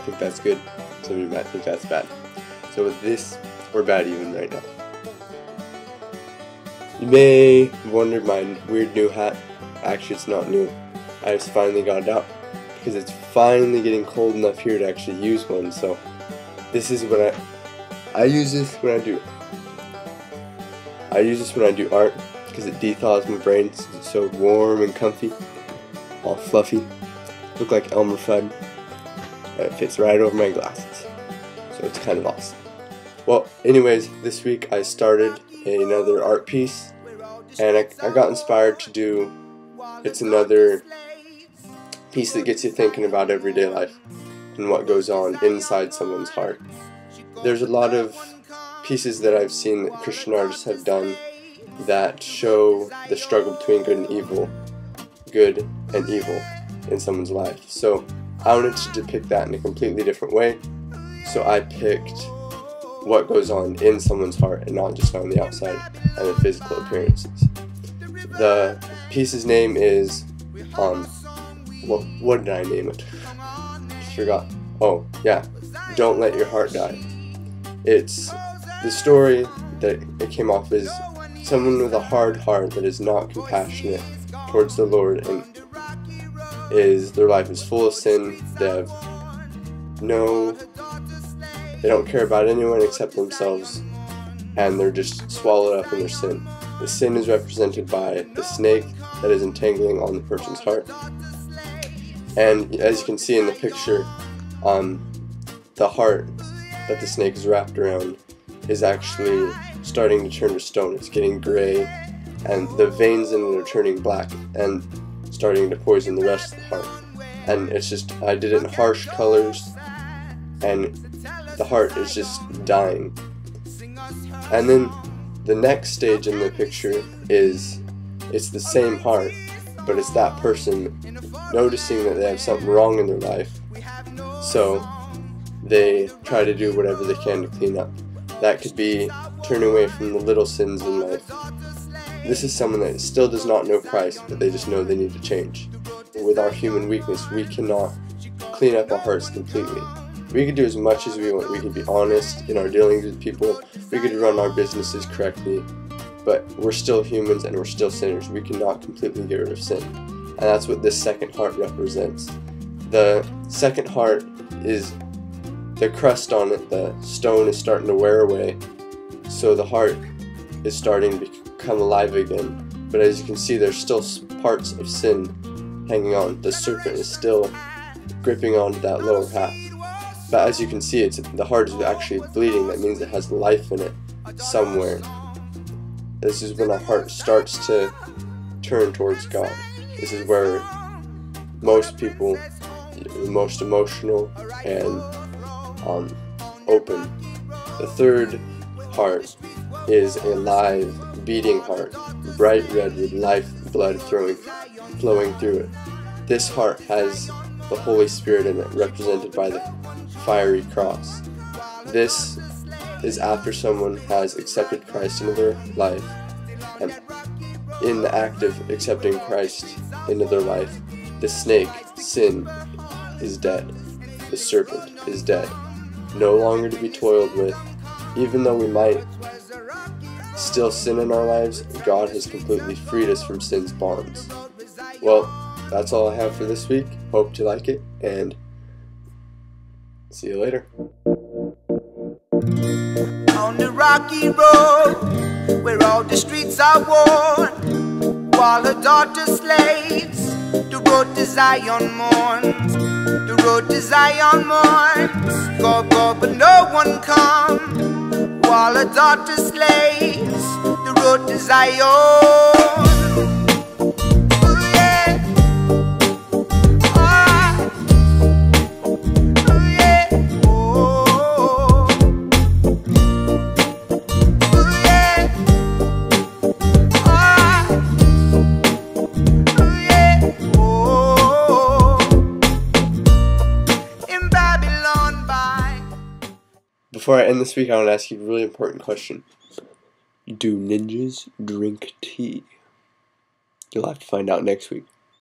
think that's good, some of you might think that's bad. So with this, we're bad even right now. You may wonder my weird new hat. Actually, it's not new. I just finally got it out because it's finally getting cold enough here to actually use one. So this is what I use this when I do. I use this when I do art because it dethaws my brain. It's so warm and comfy, all fluffy. Look like Elmer Fudd. And it fits right over my glasses. So it's kind of awesome. Well, anyways, this week I started another art piece, and I got inspired to do. It's another piece that gets you thinking about everyday life and what goes on inside someone's heart. There's a lot of pieces that I've seen that Christian artists have done that show the struggle between good and evil in someone's life. So I wanted to depict that in a completely different way. So I picked what goes on in someone's heart and not just on the outside and the physical appearances. The piece's name is, what did I name it? Just forgot. Oh, yeah, Don't Let Your Heart Die. It's the story that it came off as someone with a hard heart that is not compassionate towards the Lord, and their life is full of sin. They don't care about anyone except themselves, and they're just swallowed up in their sin. The sin is represented by the snake that is entangling on the person's heart. And as you can see in the picture, the heart that the snake is wrapped around is actually starting to turn to stone. It's getting gray, and the veins in it are turning black and starting to poison the rest of the heart. And it's just, I did it in harsh colors, and the heart is just dying. And then the next stage in the picture is, it's the same heart, but it's that person noticing that they have something wrong in their life. So they try to do whatever they can to clean up. That could be turning away from the little sins in life. This is someone that still does not know Christ, but they just know they need to change. With our human weakness, we cannot clean up our hearts completely. We could do as much as we want. We could be honest in our dealings with people. We could run our businesses correctly. But we're still humans and we're still sinners. We cannot completely get rid of sin. And that's what this second heart represents. The second heart is the crust on it. The stone is starting to wear away. So the heart is starting to become alive again. But as you can see, there's still parts of sin hanging on. The serpent is still gripping onto that lower half. But as you can see, the heart is actually bleeding. That means it has life in it somewhere. This is when our heart starts to turn towards God. This is where most people, the most emotional and open. The third heart is a live, beating heart, bright red with life blood flowing through it. This heart has the Holy Spirit in it, represented by the fiery cross. This is after someone has accepted Christ into their life, and in the act of accepting Christ into their life, the snake, sin, is dead. The serpent is dead, no longer to be toiled with. Even though we might still sin in our lives, God has completely freed us from sin's bonds. Well, that's all I have for this week. Hope you like it, and see you later. On the rocky road, where all the streets are worn, while her daughter slaves, the road to Zion mourns. The road to Zion mourns. Go, but no one come. While her daughter slaves, the road to Zion. Before I end this week, I want to ask you a really important question. Do ninjas drink tea? You'll have to find out next week.